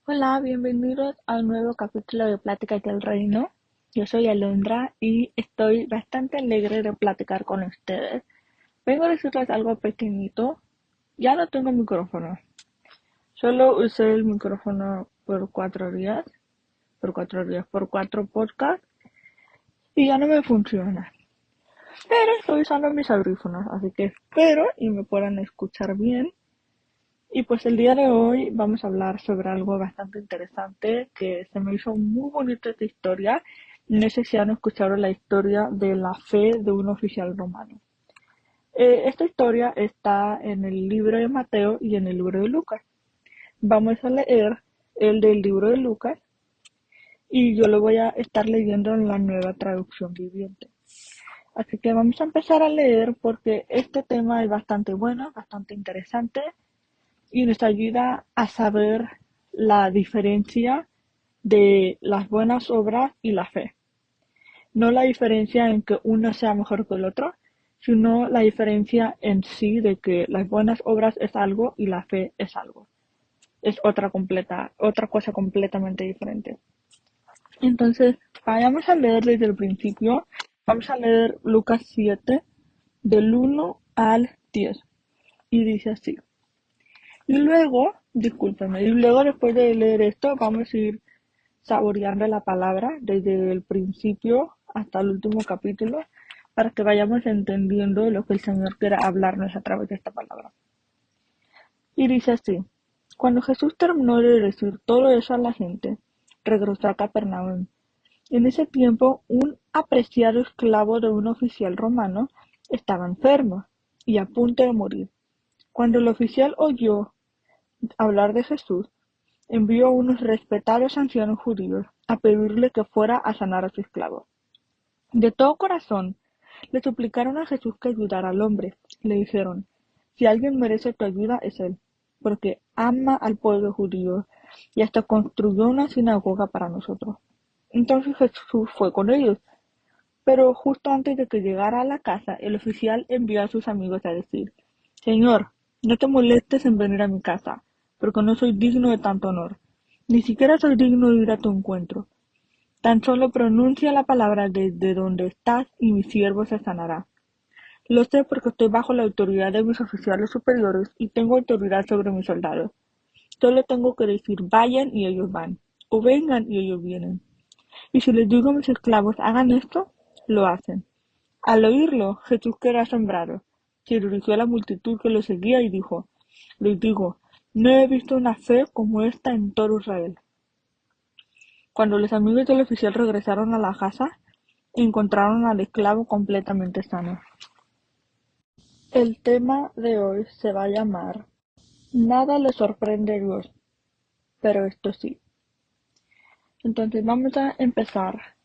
Hola, bienvenidos a un nuevo capítulo de Pláticas del Reino. Yo soy Alondra y estoy bastante alegre de platicar con ustedes. Vengo a decirles algo pequeñito. Ya no tengo micrófono. Solo usé el micrófono por 4 días, por 4 podcasts y ya no me funciona. Pero estoy usando mis audífonos, así que espero y me puedan escuchar bien. Y pues el día de hoy vamos a hablar sobre algo bastante interesante que se me hizo muy bonita esta historia. No sé si han escuchado la historia de la fe de un oficial romano. Esta historia está en el libro de Mateo y en el libro de Lucas. Vamos a leer el del libro de Lucas y yo lo voy a estar leyendo en la nueva traducción viviente. Así que vamos a empezar a leer porque este tema es bastante bueno, bastante interesante y nos ayuda a saber la diferencia de las buenas obras y la fe. No la diferencia en que uno sea mejor que el otro, sino la diferencia en sí de que las buenas obras es algo y la fe es algo. Es otra cosa completamente diferente. Entonces, vayamos a leer desde el principio. Vamos a leer Lucas 7, del 1 al 10. Y dice así. Y luego después de leer esto, vamos a ir saboreando la palabra desde el principio hasta el último capítulo para que vayamos entendiendo lo que el Señor quiere hablarnos a través de esta palabra. Y dice así, cuando Jesús terminó de decir todo eso a la gente, regresó a Capernaum. En ese tiempo, un apreciado esclavo de un oficial romano estaba enfermo y a punto de morir. Cuando el oficial oyó hablar de Jesús, envió a unos respetados ancianos judíos a pedirle que fuera a sanar a su esclavo. De todo corazón le suplicaron a Jesús que ayudara al hombre. Le dijeron, si alguien merece tu ayuda es él, porque ama al pueblo judío y hasta construyó una sinagoga para nosotros. Entonces Jesús fue con ellos, pero justo antes de que llegara a la casa, el oficial envió a sus amigos a decir, Señor, no te molestes en venir a mi casa, porque no soy digno de tanto honor. Ni siquiera soy digno de ir a tu encuentro. Tan solo pronuncia la palabra desde donde estás y mi siervo se sanará. Lo sé porque estoy bajo la autoridad de mis oficiales superiores y tengo autoridad sobre mis soldados. Solo tengo que decir vayan y ellos van, o vengan y ellos vienen. Y si les digo a mis esclavos hagan esto, lo hacen. Al oírlo, Jesús quedó asombrado. Se dirigió a la multitud que lo seguía y dijo, les digo, no he visto una fe como esta en todo Israel. Cuando los amigos del oficial regresaron a la casa, encontraron al esclavo completamente sano. El tema de hoy se va a llamar Nada le sorprende a Dios, pero esto sí. Entonces vamos a empezar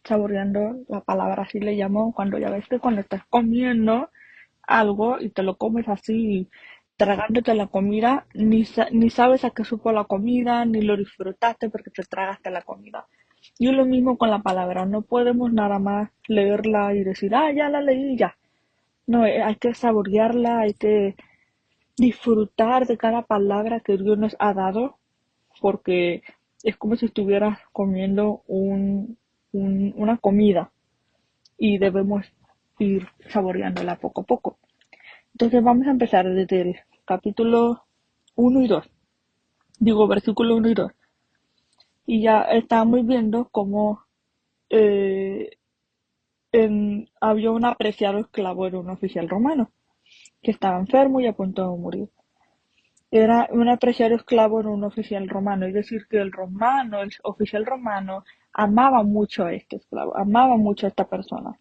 saboreando la palabra, así le llamo, cuando ya ves que cuando estás comiendo algo y te lo comes así, tragándote la comida, ni sabes a qué supo la comida, ni lo disfrutaste porque te tragaste la comida. Y es lo mismo con la palabra, no podemos nada más leerla y decir, ya la leí y ya. No, hay que saborearla, hay que disfrutar de cada palabra que Dios nos ha dado, porque es como si estuvieras comiendo una comida y debemos ir saboreándola poco a poco. Entonces vamos a empezar desde el capítulo 1 y 2. Digo, versículo 1 y 2. Y ya estábamos viendo cómo eh, había un apreciado esclavo de un oficial romano que estaba enfermo y a punto de morir. Era un apreciado esclavo de un oficial romano, es decir, que el oficial romano, amaba mucho a este esclavo, amaba mucho a esta persona.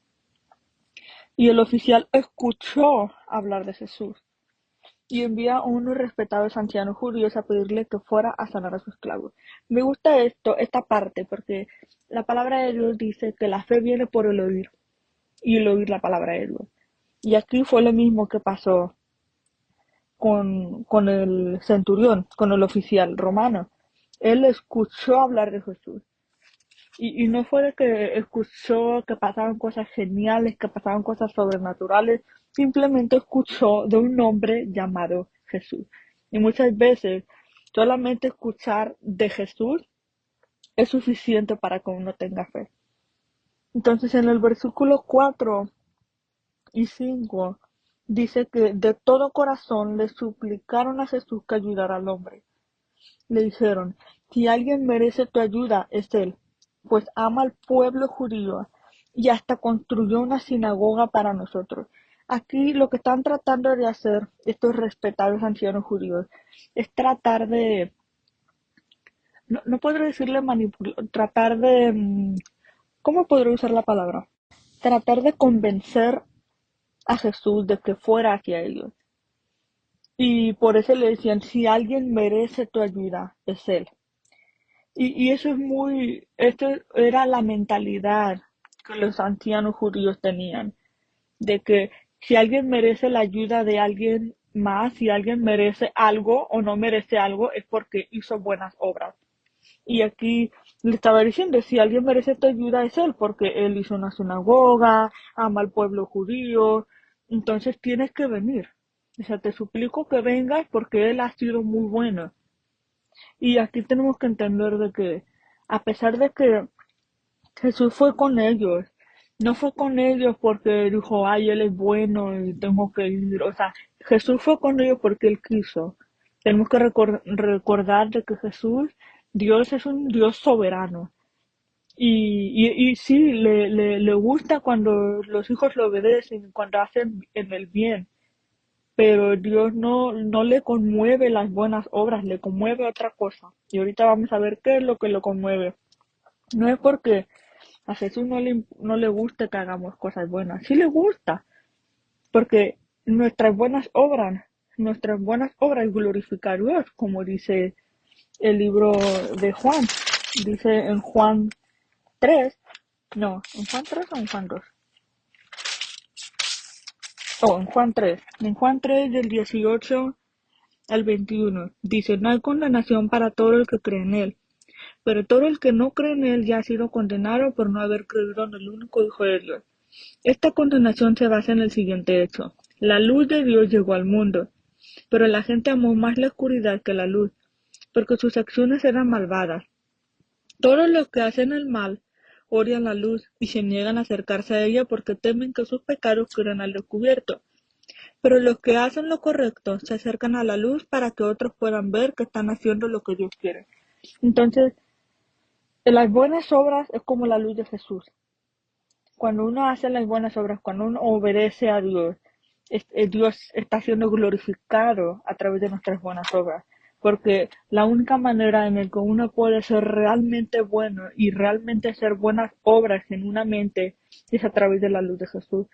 Y el oficial escuchó hablar de Jesús y envía a unos respetados ancianos judíos a pedirle que fuera a sanar a su esclavo. Me gusta esta parte, porque la palabra de Dios dice que la fe viene por el oír, y el oír la palabra de Dios. Y aquí fue lo mismo que pasó con el centurión, con el oficial romano. Él escuchó hablar de Jesús. Y no fue de que escuchó que pasaban cosas geniales, que pasaban cosas sobrenaturales, simplemente escuchó de un hombre llamado Jesús. Y muchas veces Solamente escuchar de Jesús es suficiente para que uno tenga fe. Entonces en el versículo 4 y 5 dice que de todo corazón le suplicaron a Jesús que ayudara al hombre. Le dijeron, si alguien merece tu ayuda es él, pues ama al pueblo judío y hasta construyó una sinagoga para nosotros. Aquí lo que están tratando de hacer estos respetables ancianos judíos es tratar de, no podré decirle manipular, tratar de, ¿cómo podré usar la palabra? Tratar de convencer a Jesús de que fuera hacia ellos. Y por eso le decían, si alguien merece tu ayuda, es él. Y eso es esto era la mentalidad que los ancianos judíos tenían, de que si alguien merece la ayuda de alguien más, si alguien merece algo o no merece algo, es porque hizo buenas obras. Y aquí le estaba diciendo, si alguien merece tu ayuda es él, porque él hizo una sinagoga, ama al pueblo judío, entonces tienes que venir. O sea, te suplico que vengas porque él ha sido muy bueno. Y aquí tenemos que entender de que, a pesar de que Jesús fue con ellos, no fue con ellos porque dijo, ay, él es bueno y tengo que ir. O sea, Jesús fue con ellos porque él quiso. Tenemos que recordar de que Jesús, Dios es un Dios soberano. Y sí, le gusta cuando los hijos lo obedecen, cuando hacen en el bien. Pero Dios no le conmueve las buenas obras, le conmueve otra cosa. Y ahorita vamos a ver qué es lo que lo conmueve. No es porque a Jesús no le gusta que hagamos cosas buenas. Sí le gusta, porque nuestras buenas obras glorificar a Dios, como dice el libro de Juan. Dice en Juan 3, no, en Juan 3 o en Juan 2. En Juan 3. En Juan 3 del 18 al 21. Dice, no hay condenación para todo el que cree en él, pero todo el que no cree en él ya ha sido condenado por no haber creído en el único Hijo de Dios. Esta condenación se basa en el siguiente hecho. La luz de Dios llegó al mundo, pero la gente amó más la oscuridad que la luz, porque sus acciones eran malvadas. Todos los que hacen el mal odian la luz y se niegan a acercarse a ella porque temen que sus pecados queden al descubierto. Pero los que hacen lo correcto se acercan a la luz para que otros puedan ver que están haciendo lo que Dios quiere. Entonces, las buenas obras es como la luz de Jesús. Cuando uno hace las buenas obras, cuando uno obedece a Dios, Dios está siendo glorificado a través de nuestras buenas obras. Porque la única manera en la que uno puede ser realmente bueno y realmente hacer buenas obras en una mente es a través de la luz de Jesús.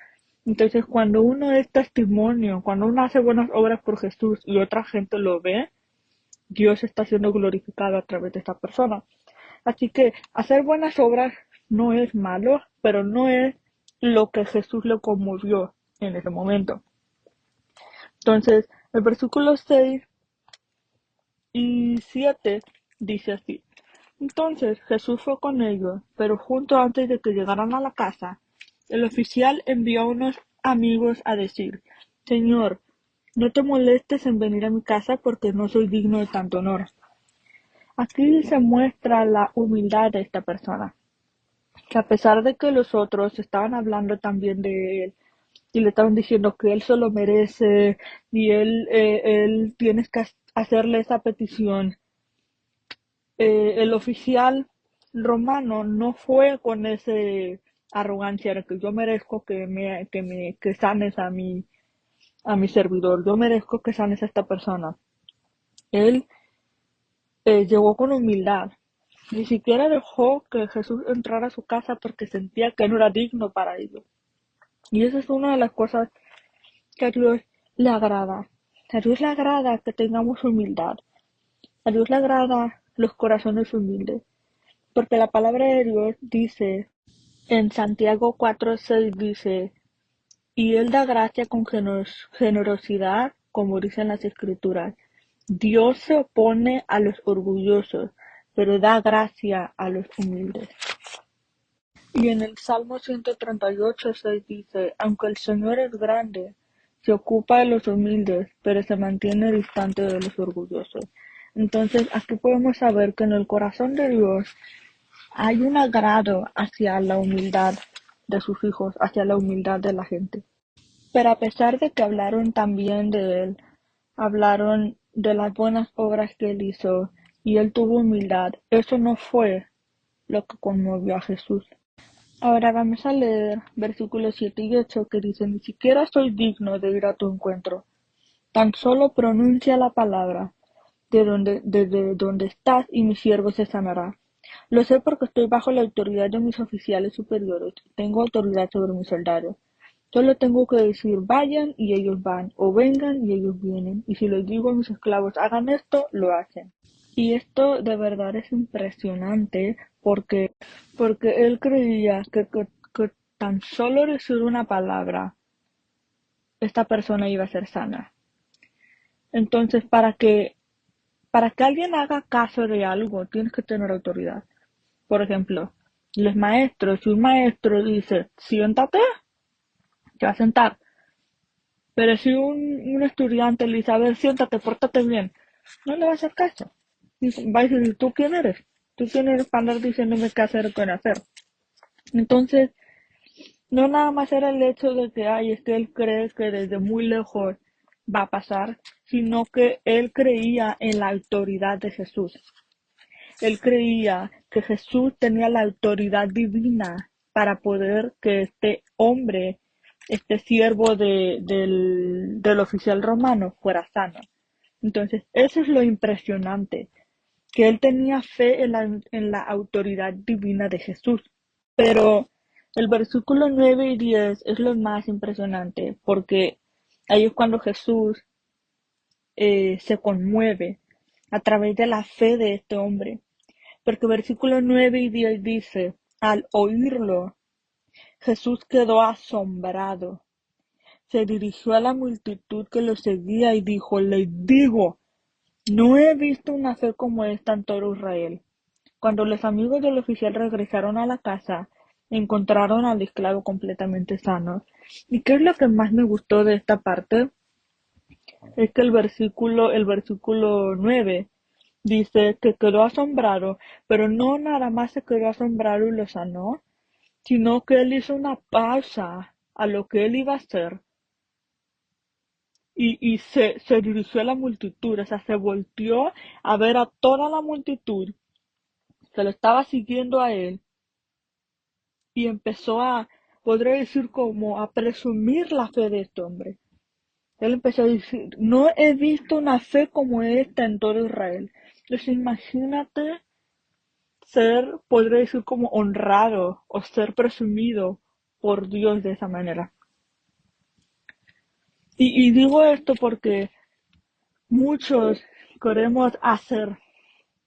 Entonces, cuando uno es testimonio, cuando uno hace buenas obras por Jesús y otra gente lo ve, Dios está siendo glorificado a través de esta persona. Así que hacer buenas obras no es malo, pero no es lo que Jesús le conmovió en ese momento. Entonces, el versículo 6 y 7 dice así. Entonces Jesús fue con ellos, pero justo antes de que llegaran a la casa, el oficial envió a unos amigos a decir, Señor, no te molestes en venir a mi casa porque no soy digno de tanto honor. Aquí se muestra la humildad de esta persona, que a pesar de que los otros estaban hablando también de él y le estaban diciendo que él se lo merece y él tienes que hacerle esa petición, el oficial romano no fue con ese arrogancia de que yo merezco que sanes a mi servidor, yo merezco que sanes a esta persona. Él llegó con humildad. Ni siquiera dejó que Jesús entrara a su casa porque sentía que no era digno para ello. Y esa es una de las cosas que a Dios le agrada. A Dios le agrada que tengamos humildad. A Dios le agrada los corazones humildes. Porque la palabra de Dios dice, en Santiago 4:6 dice, y Él da gracia con generosidad, como dicen las Escrituras. Dios se opone a los orgullosos, pero da gracia a los humildes. Y en el Salmo 138:6 dice, aunque el Señor es grande, se ocupa de los humildes, pero se mantiene distante de los orgullosos. Entonces aquí podemos saber que en el corazón de Dios hay un agrado hacia la humildad de sus hijos, hacia la humildad de la gente. Pero a pesar de que hablaron también de él, hablaron de las buenas obras que él hizo y él tuvo humildad, eso no fue lo que conmovió a Jesús. Ahora vamos a leer versículos 7 y 8 que dicen: ni siquiera soy digno de ir a tu encuentro, tan solo pronuncia la palabra desde donde estás y mi siervo se sanará. Lo sé porque estoy bajo la autoridad de mis oficiales superiores, tengo autoridad sobre mis soldados. Solo tengo que decir vayan y ellos van, o vengan y ellos vienen, y si les digo a mis esclavos hagan esto, lo hacen. Y esto de verdad es impresionante porque él creía que tan solo decir una palabra, esta persona iba a ser sana. Entonces, para que alguien haga caso de algo, tienes que tener autoridad. Por ejemplo, los maestros, si un maestro dice, siéntate, te va a sentar. Pero si un estudiante le dice, a ver, siéntate, pórtate bien, no le va a hacer caso. Va a decir, ¿tú quién eres? ¿Tú quién eres para andar diciéndome qué hacer o qué no hacer? Entonces, no nada más era el hecho de que, ay, es que él cree que desde muy lejos va a pasar, sino que él creía en la autoridad de Jesús. Él creía que Jesús tenía la autoridad divina para poder que este hombre, este siervo del oficial romano, fuera sano. Entonces, eso es lo impresionante, que él tenía fe en la autoridad divina de Jesús. Pero el versículo 9 y 10 es lo más impresionante, porque ahí es cuando Jesús se conmueve a través de la fe de este hombre. Porque versículo 9 y 10 dice, al oírlo, Jesús quedó asombrado. Se dirigió a la multitud que lo seguía y dijo, les digo, no he visto una fe como esta en todo Israel. Cuando los amigos del oficial regresaron a la casa, encontraron al esclavo completamente sano. ¿Y qué es lo que más me gustó de esta parte? Es que el versículo 9 dice que quedó asombrado, pero no nada más se quedó asombrado y lo sanó, sino que él hizo una pausa a lo que él iba a hacer y se dirigió a la multitud, o sea, se volteó a ver a toda la multitud que lo estaba siguiendo a él y empezó a, podría decir, como a presumir la fe de este hombre. Él empezó a decir, no he visto una fe como esta en todo Israel. Entonces imagínate ser, podría decir, como honrado o ser presumido por Dios de esa manera. Y digo esto porque muchos queremos hacer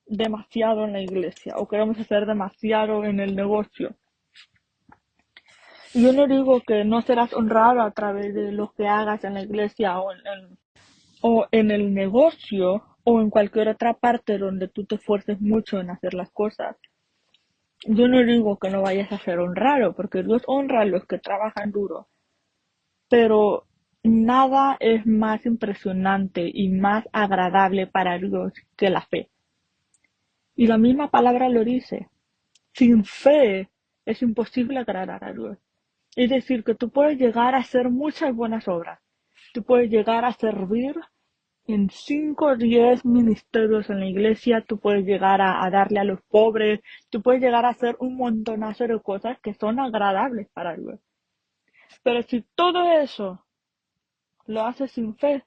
demasiado en la iglesia o queremos hacer demasiado en el negocio. Y yo no digo que no serás honrado a través de lo que hagas en la iglesia o en el negocio o en cualquier otra parte donde tú te esfuerces mucho en hacer las cosas. Yo no digo que no vayas a ser honrado, porque Dios honra a los que trabajan duro, pero nada es más impresionante y más agradable para Dios que la fe. Y la misma palabra lo dice, sin fe es imposible agradar a Dios. Es decir, que tú puedes llegar a hacer muchas buenas obras, tú puedes llegar a servir en 5 o 10 ministerios en la iglesia, tú puedes llegar a darle a los pobres, tú puedes llegar a hacer un montonazo de cosas que son agradables para Dios. Pero si todo eso lo haces sin fe,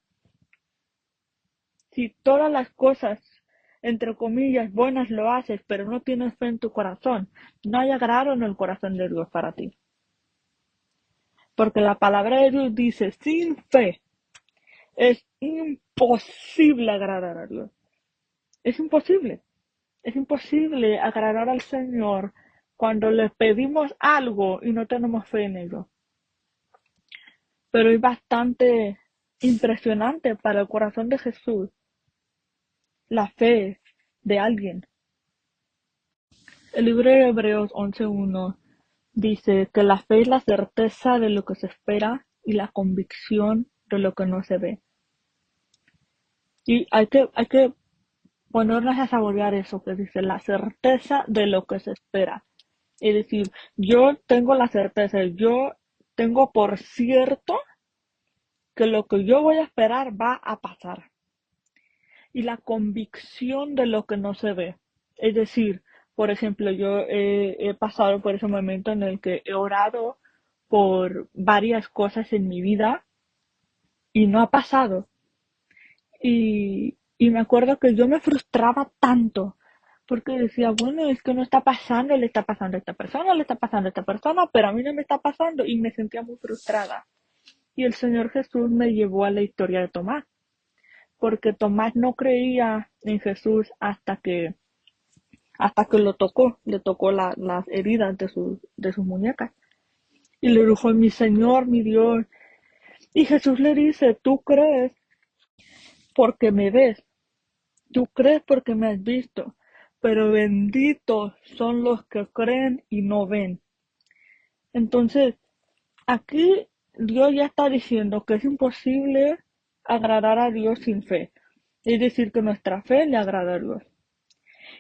si todas las cosas, entre comillas, buenas lo haces, pero no tienes fe en tu corazón, no hay agrado en el corazón de Dios para ti. Porque la palabra de Dios dice, sin fe es imposible agradar a Dios. Es imposible. Es imposible agradar al Señor cuando le pedimos algo y no tenemos fe en ello. Pero es bastante impresionante para el corazón de Jesús la fe de alguien. El libro de Hebreos 11:1 dice que la fe es la certeza de lo que se espera y la convicción de lo que no se ve. Y hay que ponernos a saborear eso que dice la certeza de lo que se espera. Es decir, yo tengo la certeza, yo tengo por cierto que lo que yo voy a esperar va a pasar. Y la convicción de lo que no se ve. Es decir, por ejemplo, yo he pasado por ese momento en el que he orado por varias cosas en mi vida y no ha pasado. Y me acuerdo que yo me frustraba tanto porque decía, bueno, es que no está pasando, le está pasando a esta persona, le está pasando a esta persona, pero a mí no me está pasando y me sentía muy frustrada. Y el Señor Jesús me llevó a la historia de Tomás, porque Tomás no creía en Jesús hasta que lo tocó, le tocó las heridas de sus muñecas. Y le dijo, mi Señor, mi Dios. Y Jesús le dice, tú crees porque me ves, tú crees porque me has visto, pero benditos son los que creen y no ven. Entonces, aquí Dios ya está diciendo que es imposible agradar a Dios sin fe. Es decir, que nuestra fe le agrada a Dios.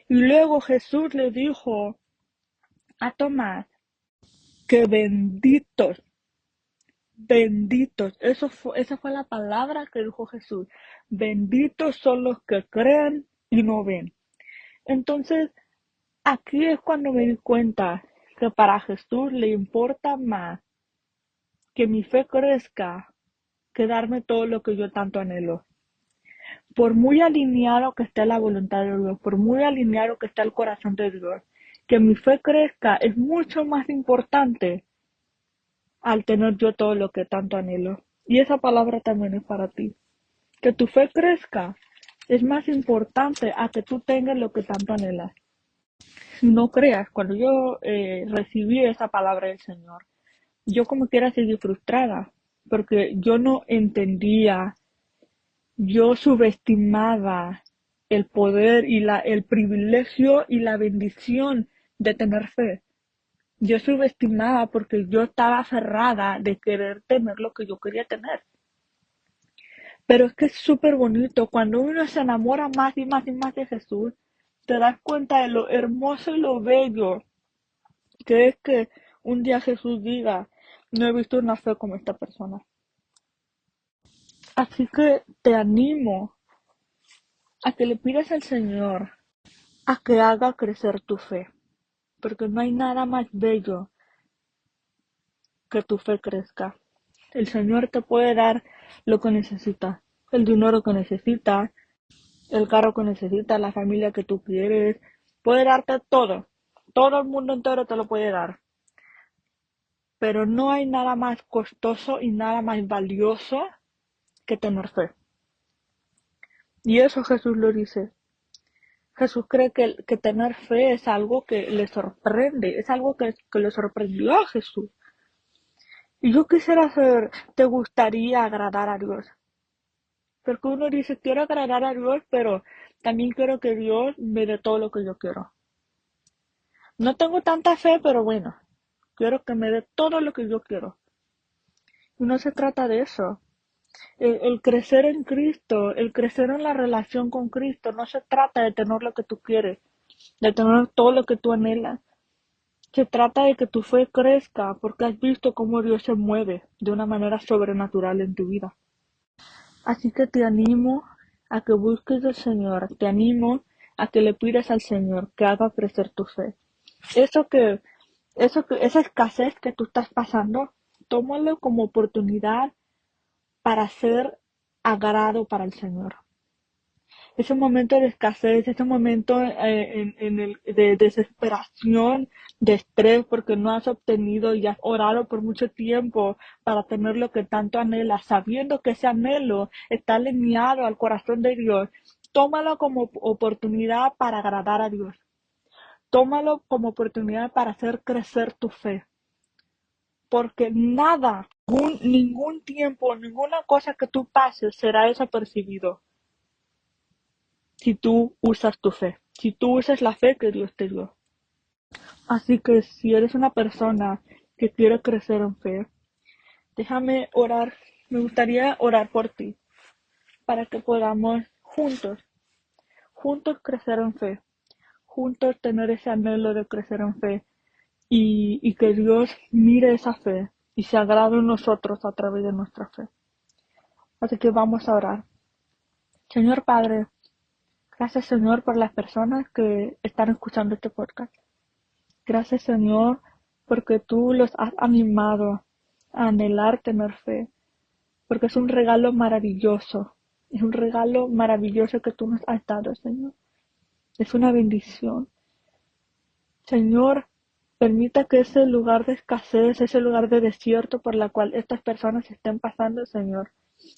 Y luego Jesús le dijo a Tomás que benditos, benditos, esa fue la palabra que dijo Jesús. Benditos son los que creen y no ven. Entonces, aquí es cuando me di cuenta que para Jesús le importa más que mi fe crezca que darme todo lo que yo tanto anhelo. Por muy alineado que esté la voluntad de Dios, por muy alineado que esté el corazón de Dios, que mi fe crezca es mucho más importante al tener yo todo lo que tanto anhelo. Y esa palabra también es para ti. Que tu fe crezca es más importante a que tú tengas lo que tanto anhelas. No creas, cuando yo recibí esa palabra del Señor, yo como quiera seguí frustrada, porque yo no entendía, yo subestimaba el poder y el privilegio y la bendición de tener fe. Yo subestimaba porque yo estaba aferrada de querer tener lo que yo quería tener. Pero es que es súper bonito, cuando uno se enamora más y más y más de Jesús, te das cuenta de lo hermoso y lo bello que es que un día Jesús diga, no he visto una fe como esta persona. Así que te animo a que le pidas al Señor a que haga crecer tu fe, porque no hay nada más bello que tu fe crezca. El Señor te puede dar lo que necesitas, el dinero que necesitas, el carro que necesitas, la familia que tú quieres, puede darte todo, todo el mundo entero te lo puede dar, pero no hay nada más costoso y nada más valioso que tener fe. Y eso Jesús lo dice. Jesús cree que tener fe es algo que le sorprende, es algo que le sorprendió a Jesús. Y yo quisiera saber, ¿te gustaría agradar a Dios? Porque uno dice, quiero agradar a Dios, pero también quiero que Dios me dé todo lo que yo quiero. No tengo tanta fe, pero bueno, quiero que me dé todo lo que yo quiero. Y no se trata de eso. El crecer en Cristo, el crecer en la relación con Cristo, no se trata de tener lo que tú quieres, de tener todo lo que tú anhelas. Se trata de que tu fe crezca porque has visto cómo Dios se mueve de una manera sobrenatural en tu vida. Así que te animo a que busques al Señor, te animo a que le pidas al Señor que haga crecer tu fe. Eso que, esa escasez que tú estás pasando, tómalo como oportunidad para ser agrado para el Señor. Ese momento de escasez, ese momento de desesperación, de estrés porque no has obtenido y has orado por mucho tiempo para tener lo que tanto anhelas, sabiendo que ese anhelo está alineado al corazón de Dios, tómalo como oportunidad para agradar a Dios. Tómalo como oportunidad para hacer crecer tu fe. Porque nada, ningún tiempo, ninguna cosa que tú pases será desapercibido si tú usas tu fe, si tú usas la fe que Dios te dio. Así que si eres una persona que quiere crecer en fe, déjame orar, me gustaría orar por ti, para que podamos juntos crecer en fe, juntos tener ese anhelo de crecer en fe y que Dios mire esa fe y se agrade en nosotros a través de nuestra fe. Así que vamos a orar. Señor Padre, gracias Señor por las personas que están escuchando este podcast. Gracias Señor porque tú los has animado a anhelar tener fe, porque es un regalo maravilloso. Es un regalo maravilloso que tú nos has dado, Señor. Es una bendición. Señor, permita que ese lugar de escasez, ese lugar de desierto por la cual estas personas estén pasando, Señor,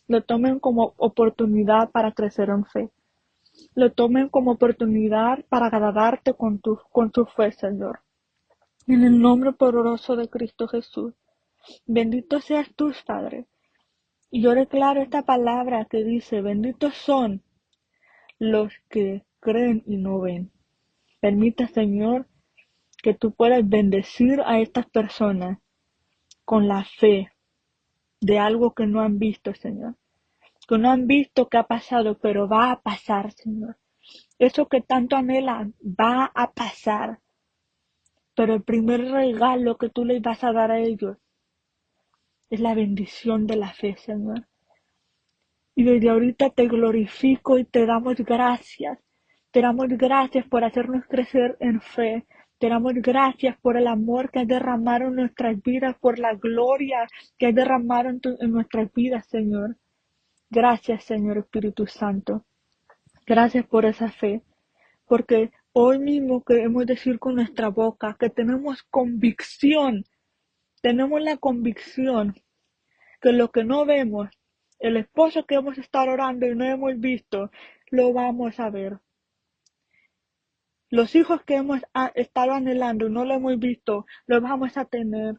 lo tomen como oportunidad para crecer en fe. Lo tomen como oportunidad para agradarte con tu fe, Señor. En el nombre poderoso de Cristo Jesús. Bendito seas tú, Padre. Y yo declaro esta palabra que dice, benditos son los que creen y no ven. Permita, Señor, que tú puedas bendecir a estas personas con la fe de algo que no han visto, Señor. Que no han visto que ha pasado, pero va a pasar, Señor. Eso que tanto anhelan va a pasar. Pero el primer regalo que tú les vas a dar a ellos es la bendición de la fe, Señor. Y desde ahorita te glorifico y te damos gracias. Te damos gracias por hacernos crecer en fe. Te damos gracias por el amor que has derramado en nuestras vidas, por la gloria que has derramado en nuestras vidas, Señor. Gracias, Señor Espíritu Santo. Gracias por esa fe. Porque hoy mismo queremos decir con nuestra boca que tenemos convicción. Tenemos la convicción que lo que no vemos, el esposo que hemos estado orando y no hemos visto, lo vamos a ver. Los hijos que hemos estado anhelando y no lo hemos visto, lo vamos a tener.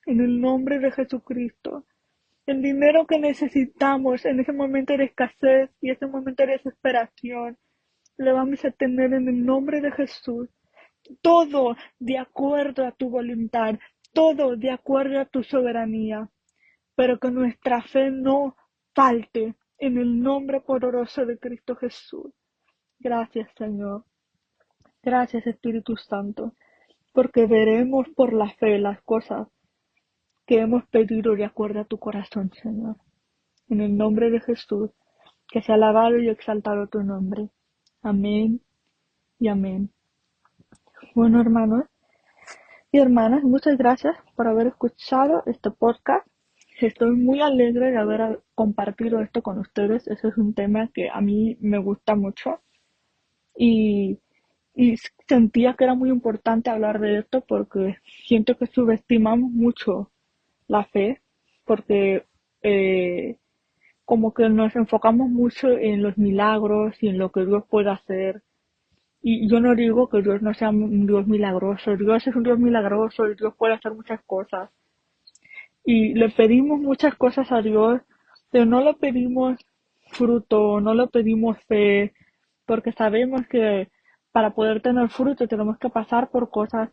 En el nombre de Jesucristo. El dinero que necesitamos en ese momento de escasez y ese momento de desesperación, lo vamos a tener en el nombre de Jesús. Todo de acuerdo a tu voluntad, todo de acuerdo a tu soberanía. Pero que nuestra fe no falte en el nombre poderoso de Cristo Jesús. Gracias, Señor. Gracias, Espíritu Santo, porque veremos por la fe las cosas que hemos pedido de acuerdo a tu corazón, Señor. En el nombre de Jesús, que sea alabado y exaltado tu nombre. Amén y amén. Bueno, hermanos y hermanas, muchas gracias por haber escuchado este podcast. Estoy muy alegre de haber compartido esto con ustedes. Ese es un tema que a mí me gusta mucho y, y sentía que era muy importante hablar de esto porque siento que subestimamos mucho la fe, porque como que nos enfocamos mucho en los milagros y en lo que Dios puede hacer. Y yo no digo que Dios no sea un Dios milagroso. Dios es un Dios milagroso y Dios puede hacer muchas cosas. Y le pedimos muchas cosas a Dios, pero no le pedimos fruto, no le pedimos fe, porque sabemos que para poder tener fruto tenemos que pasar por cosas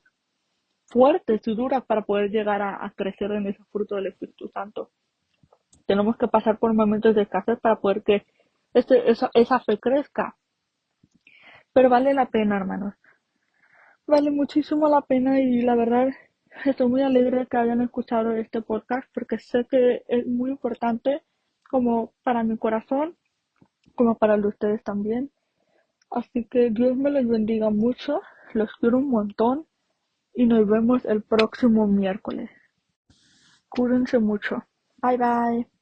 fuertes y duras para poder llegar a crecer en ese fruto del Espíritu Santo. Tenemos que pasar por momentos de escasez para poder que esa fe crezca. Pero vale la pena, hermanos. Vale muchísimo la pena y la verdad estoy muy alegre de que hayan escuchado este podcast porque sé que es muy importante como para mi corazón, como para el de ustedes también. Así que Dios me los bendiga mucho, los quiero un montón y nos vemos el próximo miércoles. Cuídense mucho. Bye bye.